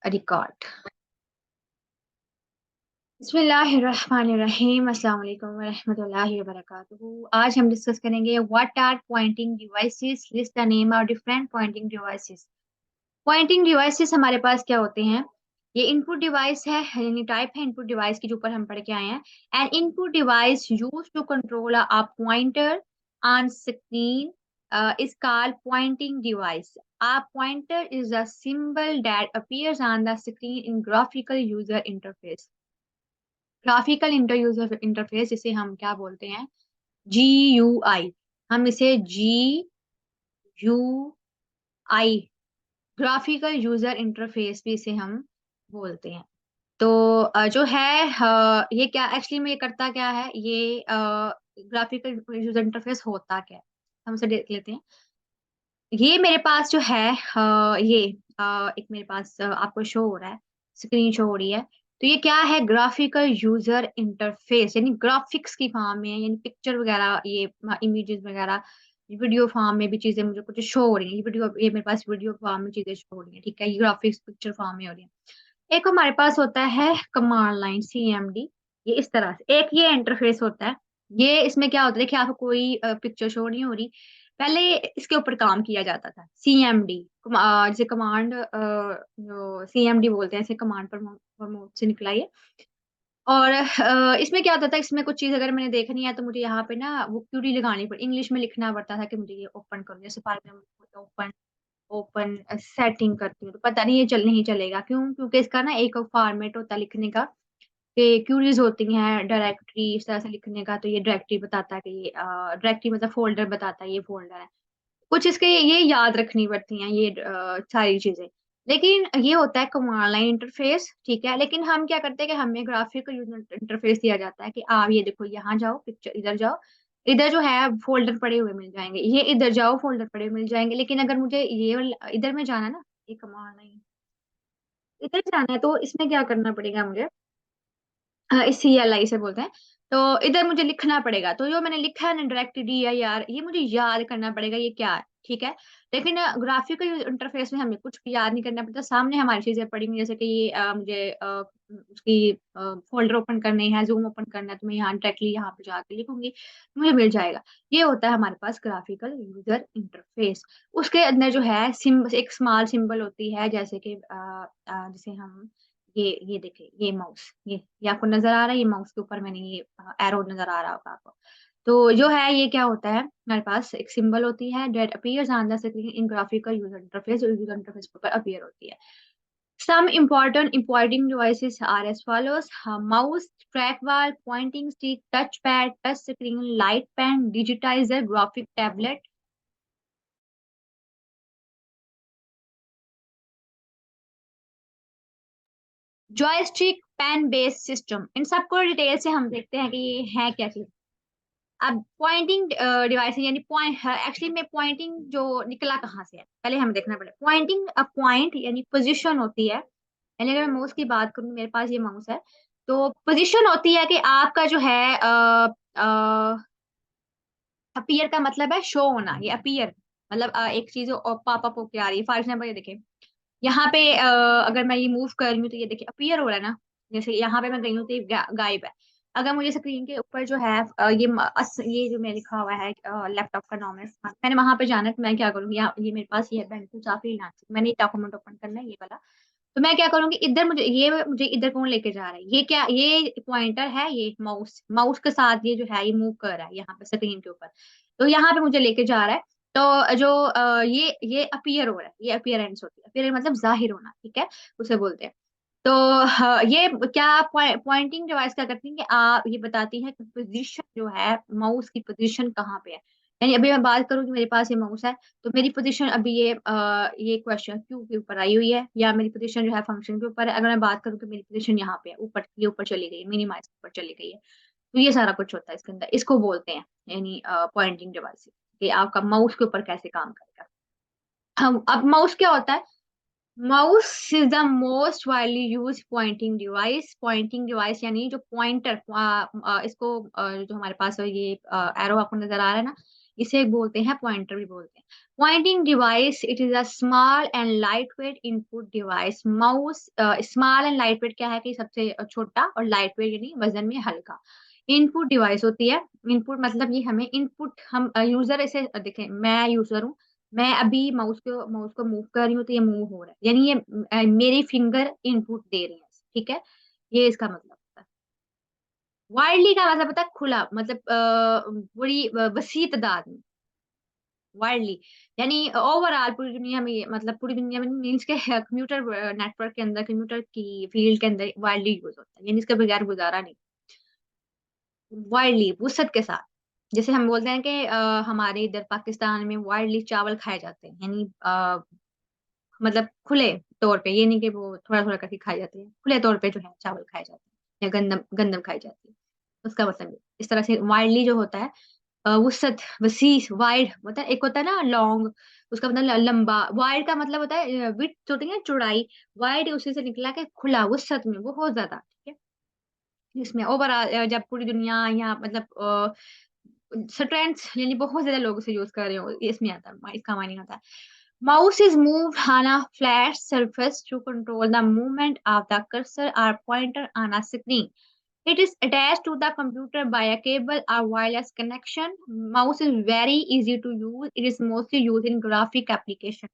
Record. बिस्मिल्लाहिर्रहमानिर्रहीम, अस्सलाम वालेकुम वरहमतुल्लाहि वबरकातुहू। आज हम डिस्कस करेंगे what are pointing devices, list the name of different pointing devices. Pointing devices हमारे पास क्या होते हैं? ये इनपुट डिवाइस है, यानी टाइप है इनपुट डिवाइस की, जो ऊपर हम पढ़ के आए हैं। An input device use to control a pointer on screen is called pointing device. A pointer is a symbol that appears on the screen in graphical user interface. Graphical inter user interface इसे हम क्या बोलते हैं? GUI। हम इसे GUI, graphical user interface भी इसे हम बोलते हैं। तो जो है ये क्या एक्चुअली में ये करता क्या है? ये ग्राफिकल यूजर इंटरफेस होता क्या है, हम इसे देख लेते हैं। ये मेरे पास जो है ये एक मेरे पास आपको शो हो रहा है, स्क्रीन शो हो रही है। तो ये क्या है? ग्राफिकल यूजर इंटरफेस, यानी ग्राफिक्स की फॉर्म में, यानी पिक्चर वगैरह, ये इमेजेस वगैरह, वीडियो फॉर्म में भी चीजें मुझे कुछ शो हो रही हैं। ये वीडियो, ये मेरे पास वीडियो फॉर्म में चीजें शो हो रही हैं, ठीक है? ये ग्राफिक्स पिक्चर फॉर्म में हो रही है। एक हमारे पास होता है कमांड लाइन, CMD। ये इस तरह से एक ये इंटरफेस होता है। ये इसमें क्या होता है? देखिए, आपको कोई पिक्चर शो नहीं हो रही, पहले इसके ऊपर काम किया जाता था। CMD जैसे कमांड, जो CMD बोलते हैं, इसे कमांड प्रमोट से निकला ये। और इसमें क्या होता था? इसमें कुछ चीज अगर मैंने देखनी है तो मुझे यहाँ पे ना वो क्यूरी लगानी पड़ी, इंग्लिश में लिखना पड़ता था कि मुझे ये ओपन करो। जैसे for example open open setting करती हूँ तो पता नहीं, ये नहीं चलेगा। क्यों? क्योंकि इसका ना एक फॉर्मेट होता है लिखने का, कि क्यूरीज होती हैं डायरेक्टरी इस तरह से लिखने का। तो ये डायरेक्टरी बताता है कि ये डायरेक्टरी मतलब फोल्डर बताता है, ये फोल्डर है। कुछ इसके ये याद रखनी पड़ती हैं, ये सारी चीजें। लेकिन ये होता है कमांड लाइन इंटरफेस, ठीक है? लेकिन हम क्या करते हैं कि हमें ग्राफिकल यूजर इंटरफेस दिया जाता है कि आप ये देखो, यहाँ जाओ, पिक्चर इधर जाओ, इधर जो है फोल्डर पड़े हुए मिल जाएंगे, ये इधर जाओ फोल्डर पड़े हुए मिल जाएंगे। लेकिन अगर मुझे इधर में जाना है ना, ये कमांड लाइन इधर जाना है, तो इसमें क्या करना पड़ेगा मुझे? इस CLI से बोलते हैं। तो इधर मुझे लिखना पड़ेगा, तो जो मैंने लिखा है ना, डायरेक्ट DIR, ये मुझे याद करना पड़ेगा ये क्या है, ठीक है? लेकिन ग्राफिकल इंटरफेस में हमें कुछ भी याद नहीं करना पड़ता, सामने हमारी चीजें पड़ी हुई हैं। जैसे कि ये मुझे उसकी फोल्डर ओपन करनी है, जूम ओपन करना है, तो मैं यहाँ डायरेक्टली यहाँ पे जाके लिखूंगी, मुझे मिल जाएगा। ये होता है हमारे पास ग्राफिकल यूजर इंटरफेस। उसके अंदर जो है एक स्मॉल सिंबल होती है, जैसे कि जैसे हम ये देखिए, ये माउस, ये आपको नजर आ रहा है? ये माउस के ऊपर मैंने ये एरो नजर आ रहा होगा आपको। तो जो है ये क्या होता है? हमारे पास एक सिंबल होती है that appears on the screen in graphical user interface, जो यूजर इंटरफेस के ऊपर अपीयर होती है। Some important pointing devices are as follows: mouse, trackball, pointing stick, touchpad, touch screen, light pen, digitizer, graphic tablet, joystick, pen based system. इन सबको detail से हम देखते हैं कि ये है क्या चीज। अब पॉइंटिंग डिवाइस, यानी पॉइंट, एक्चुअली में पॉइंटिंग जो निकला कहाँ से है, पहले हमें देखना पड़ेगा। पॉइंटिंग, अ पॉइंट यानी पोजीशन होती है। यानी अगर मैं माउस की बात करूँ, मेरे पास ये माउस है, तो पोजीशन होती है कि आपका जो है अपीयर का मतलब है शो होना। ये अपीयर मतलब एक चीज पॉपअप होके आ रही है। फॉर एग्जाम्पल ये देखिए, यहाँ पे अगर मैं ये मूव कर रही हूँ तो ये देखिए अपीयर हो रहा है ना। जैसे यहाँ पे मैं गई हूँ तो ये गायब है। अगर मुझे स्क्रीन के ऊपर जो है ये जो मैं लिखा हुआ है, लैपटॉप का नाम है, मैंने वहां पे जाना है, तो मैं क्या करूंगी? यहाँ ये मेरे पास ये है, बैंक टू फ्रीलांस, मैंने ये डॉक्यूमेंट ओपन करना है, ये वाला। तो मैं क्या करूंगी? इधर मुझे इधर कौन लेके जा रहा है? ये क्या, ये पॉइंटर है, ये माउस, माउस के साथ ये जो है ये मूव कर रहा है यहाँ पे स्क्रीन के ऊपर। तो यहाँ पे मुझे लेके जा रहा है। तो जो ये अपीयर हो रहा है, ये अपीयरेंस होती है। अपीयर मतलब जाहिर होना, ठीक है? उसे बोलते हैं। तो ये क्या पॉइंटिंग डिवाइस क्या करती है कि आप ये बताती है कि पोजीशन जो है, माउस की पोजीशन कहाँ पे है। यानी अभी मैं बात करूँ कि मेरे पास ये माउस है, तो मेरी पोजीशन अभी ये क्वेश्चन क्यू के ऊपर आई हुई है, या मेरी पोजीशन जो है फंक्शन के ऊपर है। अगर मैं बात करूँ कि मेरी पोजीशन यहाँ पे है, ऊपर, ये ऊपर चली गई है, मिनिमाइज ऊपर चली गई है। तो ये सारा कुछ होता है इसके अंदर, इसको बोलते हैं यानी पॉइंटिंग डिवाइस, कि आपका माउस के ऊपर कैसे काम करेगा। हम अब माउस क्या होता है? Mouse is the most widely use pointing device. Pointing device यानी जो पॉइंटर, इसको जो हमारे पास है, ये एरो आपको नजर आ रहा है ना, इसे बोलते हैं पॉइंटर भी बोलते हैं। Pointing device, it is a small and light weight input device. Mouse small and light weight क्या है कि सबसे छोटा, और लाइट वेट यानी वजन में हल्का। इनपुट डिवाइस होती है। इनपुट मतलब ये हमें इनपुट, हम यूजर इसे देखें, मैं यूजर हूँ, मैं अभी माउस को मूव कर रही हूँ तो ये मूव हो रहा है, यानी ये मेरी फिंगर इनपुट दे रही है, ठीक है। ये इसका मतलब होता है। वाइडली का मतलब होता है खुला, मतलब बड़ी वसी तादाद में। वाइडली यानी ओवरऑल पूरी दुनिया में, मतलब पूरी दुनिया में मीन्स के कंप्यूटर नेटवर्क के अंदर, कंप्यूटर की फील्ड के अंदर वाइडली यूज होता है, यानी इसके बगैर गुजारा नहीं। वाइडली वुसअत के साथ। जैसे हम बोलते हैं कि हमारे इधर पाकिस्तान में वाइडली चावल खाए जाते हैं, यानी मतलब खुले तौर पे, ये नहीं कि वो थोड़ा-थोड़ा करके खाए जाते हैं। खुले तौर पे जो है चावल खाए जाते हैं या गंदम गंदम खाई जाती है। उसका मतलब ये। इस तरह से वाइडली जो होता है वुसअत, वसी, वाइड होता है। एक होता है ना लॉन्ग, उसका मतलब लंबा। वाइड का मतलब होता है विड्थ होती है ना, चौड़ाई। वाइड उसी से निकला के खुला, वुसअत में बहुत ज़्यादा, ठीक है? इसमें ओवरऑल जब पूरी दुनिया या मतलब स्ट्रेंथ्स यानी बहुत ज़्यादा लोग इसे यूज़ कर रहे हो, इसमें आता है, इसका मायने आता है। Mouse is moved on a flat surface to control the movement of the cursor or pointer on a screen. It is attached to the computer by a cable or wireless connection. Mouse is very easy to use. It is mostly used in graphic application.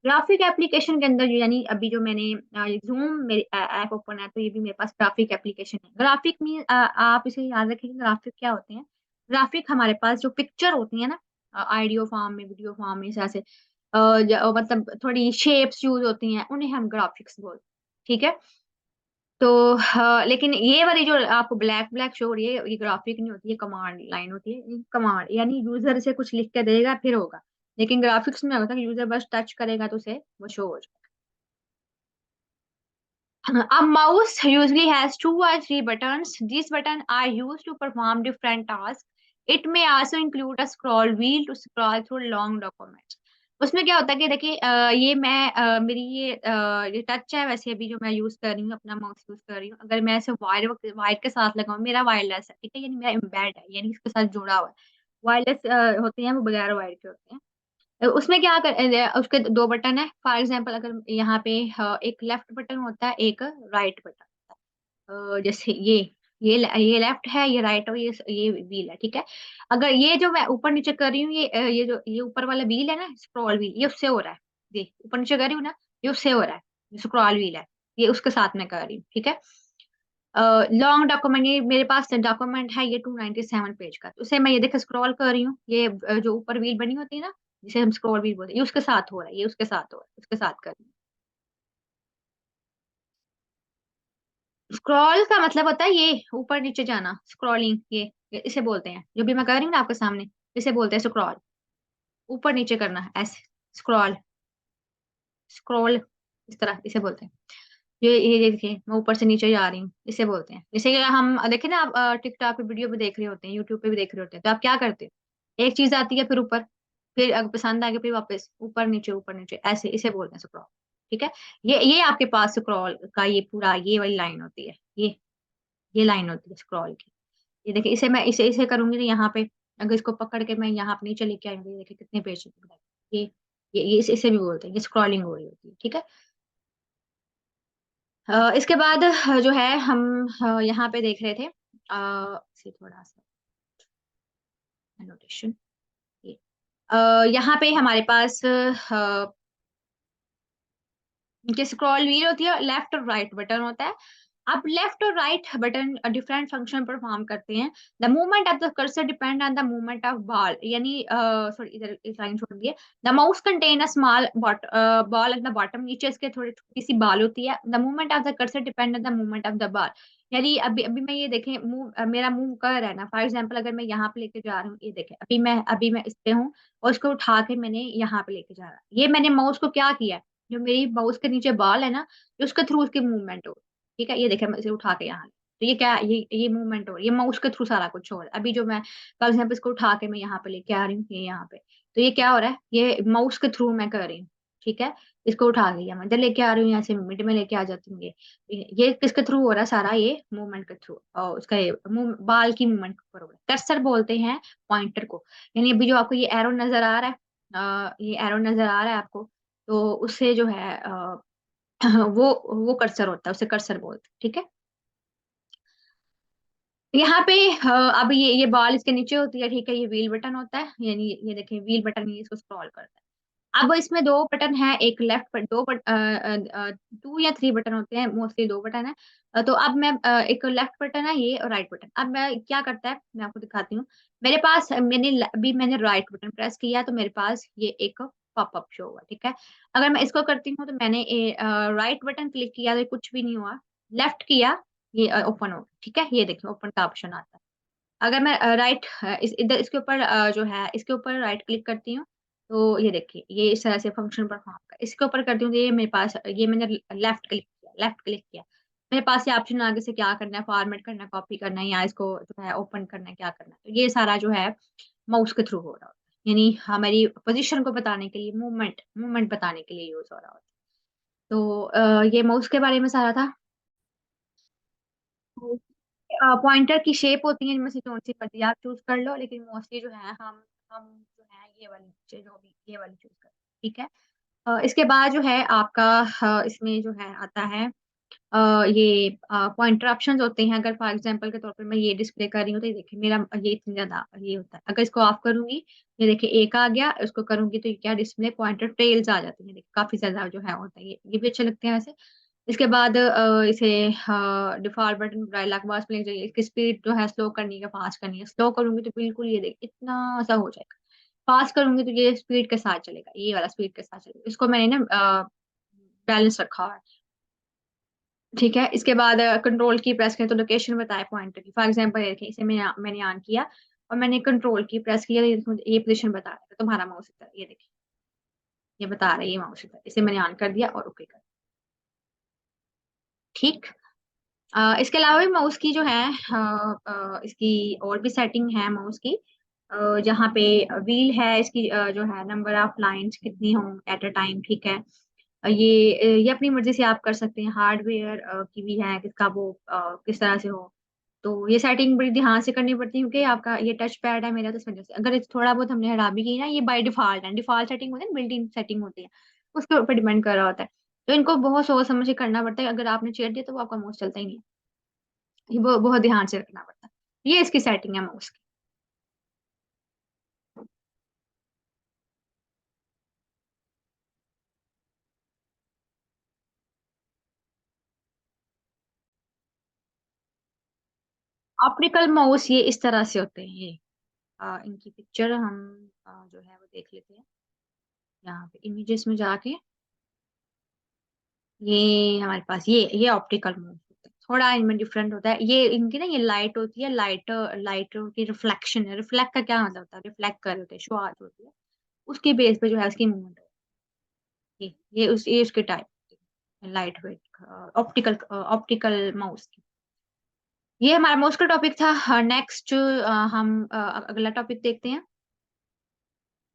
Graphic application के अंदर यानी अभी जो मैंने zoom मेरी app open है, तो ये भी मेरे पास ग्राफिक एप्लीकेशन है। ग्राफिक मीन आप इसे याद रखें कि ग्राफिक क्या होते हैं? ग्राफिक हमारे पास जो पिक्चर होती है ना, ऑडियो फॉर्म में, वीडियो फॉर्म में, इस तरह से मतलब थोड़ी शेप्स यूज़ होती हैं, उन्हें हम ग्राफिक्स बोलते हैं, ठीक है? तो लेकिन ये वाली जो आपको ब्लैक ब्लैक शो हो रही है, ये ग्राफिक नहीं होती, ये कमांड लाइन होती है। ये कमांड यानी यूज़र इसे कुछ लिख के देगा फिर होगा। लेकिन ग्राफिक्स में होता है कि यूज़र बस टच करेगा तो उसे वो शो हो जाएगा। A mouse usually has two or three buttons. These buttons are used to perform different tasks. It may also include a scroll wheel to scroll through long documents. उसमें क्या होता है कि देखिए ये मैं मेरी ये टच है, वैसे अभी जो मैं यूज़ कर रही हूँ, अपना माउस यूज़ कर रही हूँ। अगर मैं इसे वायर के साथ लगाऊँ, मेरा वायरलेस है, ठीक है? यानी मेरा एम्बेड है, यानी इसके साथ जुड़ा हुआ है। वायरलेस होते हैं, वो बगैर वायर के होते हैं। उसमें क्या उसके 2 बटन है। फॉर एग्ज़ाम्पल अगर यहाँ पे एक लेफ्ट बटन होता है, एक राइट बटन होता है। जैसे ये लेफ्ट है, ये राइट और ये व्हील है, ठीक है? अगर ये जो मैं ऊपर-नीचे कर रही हूँ, ये जो ये ऊपर वाला व्हील है ना, स्क्रॉल व्हील, ये उससे हो रहा है। ये ऊपर-नीचे कर रही हूँ ना, ये उससे हो रहा है। स्क्रॉल व्हील है, ये उसके साथ मैं कर रही हूँ, ठीक है? लॉन्ग डॉक्यूमेंट, ये मेरे पास डॉक्यूमेंट है, ये 297 पेज का। तो उसे मैं ये देखिए स्क्रॉल कर रही हूँ, ये जो ऊपर व्हील बनी होती है ना, जिसे हम स्क्रॉल व्हील बोलते हैं, ये उसके साथ हो रहा है, ये उसके साथ हो रहा है, उसके साथ कर रही हूँ। स्क्रॉल का मतलब होता है ये ऊपर-नीचे जाना, स्क्रॉलिंग, ये इसे बोलते हैं। जो भी मैं कर रही हूँ ना आपके सामने, इसे बोलते हैं स्क्रॉल। ऊपर-नीचे करना ऐसे, स्क्रॉल, स्क्रॉल, इस तरह इसे बोलते हैं। ये देखिए, मैं ऊपर से नीचे जा रही हूँ, इसे बोलते हैं। जैसे कि हम देखिए ना, आप टिकटॉक पे वीडियो पे देख रहे होते हैं, यूट्यूब पे भी देख रहे होते हैं, तो आप क्या करते हो? एक चीज़ आती है फिर ऊपर, फिर पसंद आ गई फिर वापस ऊपर नीचे ऐसे, इसे बोलते हैं स्क्रॉल, ठीक है? ये आपके पास स्क्रॉल का ये पूरा ये वाली लाइन होती है, ये लाइन होती है स्क्रॉल की। ये देखिए, इसे मैं इसे इसे करूँगी तो यहाँ पे, अगर इसको पकड़ के मैं यहाँ पे नीचे लेके आऊँगी, ये देखिए कितने पेज ये ये इसे भी बोलते हैं, ये स्क्रॉलिंग हो रही होती है, ठीक है? इसके बाद जो है हम यहाँ पे देख रहे थे इसे थोड़ा-सा एनोटेशन, ये यहाँ पे हमारे पास कि स्क्रॉल व्हील होती है, लेफ्ट और राइट बटन होता है। अब लेफ्ट और right button different function perform करते हैं। The movement of the cursor depend on the movement of ball, यानी सॉरी, इधर इस लाइन छोड़ दिए। The mouse contain a small ball at the bottom, नीचे इसके थोड़ी छोटी सी बॉल होती है। The movement of the cursor depend on the movement of the ball, यानी अभी अभी मैं ये देखें मेरा मूव कर रहा है ना, फॉर एग्जाम्पल अगर मैं यहाँ पे लेके जा रही हूँ, ये देखें अभी मैं इस पे हूँ और इसको उठा के मैंने यहाँ पे लेके जा रहा, ये मैंने माउस को क्या किया, जो मेरी माउस के नीचे बॉल है ना, उसके थ्रू उसकी मूवमेंट हो, ठीक है? ये देखिए मैं इसे उठा के यहाँ, तो ये क्या है? ये मूवमेंट हो रही है, माउस के थ्रू सारा कुछ हो रहा है। अभी जो मैं फॉर एग्जाम्पल इसको उठा के मैं यहाँ पे लेके आ रही हूँ, ये यहाँ पे, तो ये क्या हो रहा है? ये माउस के थ्रू मैं कर रही हूँ, ठीक है? इसको उठा लिया मैं, इधर लेके आ रही हूँ, यहाँ से मिड में लेके आ जाती हूँ। ये किसके थ्रू हो रहा है सारा, ये मूवमेंट के थ्रू, और उसका ये बाल की मूवमेंट के ऊपर हो रहा है। कर्सर बोलते हैं पॉइंटर को। यानी अभी जो आपको ये एरो नजर आ रहा है, ये एरो नजर आ रहा है आपको, तो उससे जो है वो कर्सर होता है, उसे कर्सर बोलते हैं, ठीक है। यहाँ पे अब ये बाल इसके नीचे होती है, ठीक है, ये व्हील बटन होता है, यानी ये देखें व्हील बटन, ये इसको स्क्रॉल करता है। अब इसमें दो बटन है, एक लेफ्ट बटन, टू या थ्री बटन होते हैं, मोस्टली दो बटन है। तो अब मैं एक लेफ्ट बटन है ये, और राइट बटन। अब मैं क्या करता है, मैं आपको दिखाती हूँ। मेरे पास अभी मैंने राइट बटन प्रेस किया, तो मेरे पास ये एक पॉपअप शो हुआ, ठीक है। अगर मैं इसको करती हूँ, तो मैंने राइट बटन क्लिक किया तो कुछ भी नहीं हुआ। लेफ्ट किया, ये ओपन हो गया, ठीक है। ये देखिए ओपन का ऑप्शन आता है। अगर मैं राइट इस इधर इसके ऊपर जो है इसके ऊपर राइट क्लिक करती हूँ, तो ये देखिए ये इस तरह से फंक्शन परफॉर्म कर। इसके ऊपर करती हूँ तो ये मेरे पास, ये मैंने लेफ्ट क्लिक किया, मेरे पास ये ऑप्शन आगे से क्या करना है, फॉर्मेट करना है, कॉपी करना है, या इसको जो है ओपन करना है, क्या करना है। तो ये सारा जो है माउस के थ्रू हो रहा होता है, यानी हमारी पोजीशन को बताने के लिए, मूवमेंट मूवमेंट बताने के लिए यूज हो रहा होता है। तो ये माउस के बारे में सारा था। पॉइंटर की शेप होती है, इनमें से कौन सी मर्जी आप चूज कर लो, लेकिन मोस्टली जो है हम जो है ये वाली, जो भी ये वाली चूज कर, ठीक है। इसके बाद जो है आपका इसमें जो है आता है ये पॉइंटर ऑप्शंस होते हैं। अगर फॉर एग्जांपल के तौर पर मैं ये डिस्प्ले कर रही हूँ, तो ये देखिए मेरा ये इतनी ज्यादा ये होता है। अगर इसको ऑफ करूंगी, ये देखिए एक आ गया, इसको करूंगी तो ये क्या डिस्प्ले पॉइंटर टेल्स आ जाती है, देखिए काफी ज्यादा जो है होता है, ये भी अच्छे लगते हैं वैसे। इसके बाद इसे डिफॉल्ट बटन डायलॉग बॉक्स में ले जाइए। इसकी स्पीड जो है स्लो करनी है, फास्ट करनी है। स्लो करूंगी तो बिल्कुल ये देख इतना सा हो जाएगा, फास्ट करूंगी तो ये स्पीड के साथ चलेगा, ये वाला स्पीड के साथ चलेगा। इसको मैंने ना बैलेंस रखा हुआ है, ठीक है। इसके बाद कंट्रोल की प्रेस करें तो लोकेशन बताए पॉइंटर की। फॉर एग्जांपल ये देखिए, इसे मैंने ऑन किया और मैंने कंट्रोल की प्रेस किया, तो ये पोजीशन बता रहा है तुम्हारा माउस इधर, ये देखिए ये बता रहा है ये माउस इधर। इसे मैंने ऑन कर दिया और ओके कर, ठीक। इसके अलावा भी माउस की जो है इसकी और भी सेटिंग है माउस की। जहाँ पे व्हील है इसकी, जो है नंबर ऑफ लाइंस कितनी हो एट अ टाइम, ठीक है। ये अपनी मर्जी से आप कर सकते हैं। हार्डवेयर की भी है किसका वो किस तरह से हो, तो ये सेटिंग बड़ी ध्यान से करनी पड़ती है, क्योंकि आपका ये टच पैड है मेरा, तो इस वजह से अगर थोड़ा बहुत हमने हरा भी की ना, ये बाय डिफॉल्ट है, डिफॉल्ट सेटिंग होती है, बिल्ट इन सेटिंग होती है, उसके ऊपर डिपेंड कर रहा होता है। तो इनको बहुत सोच समझ के करना पड़ता है। अगर आपने छेड़ दिया तो वो आपका माउस चलता ही नहीं है, ये बहुत ध्यान से रखना पड़ता है। ये इसकी सेटिंग है माउस की। ऑप्टिकल माउस ये इस तरह से होते हैं ये। इनकी पिक्चर हम जो है वो देख लेते हैं, यहाँ पे इमेजेस में जाके। ये हमारे पास ये ऑप्टिकल माउस होता है, थोड़ा इनमें डिफरेंट होता है। ये इनकी ना ये लाइट होती है, लाइट लाइट की रिफ्लेक्शन है। रिफ्लेक्ट का क्या मतलब होता है, रिफ्लेक्ट कर होते हैं, शो आउट होती है, उसके बेस पे जो है उसकी मूवमेंट होती है। ये उसके type light weight optical optical mouse. ये हमारा माउस का टॉपिक था। नेक्स्ट हम अगला टॉपिक देखते हैं।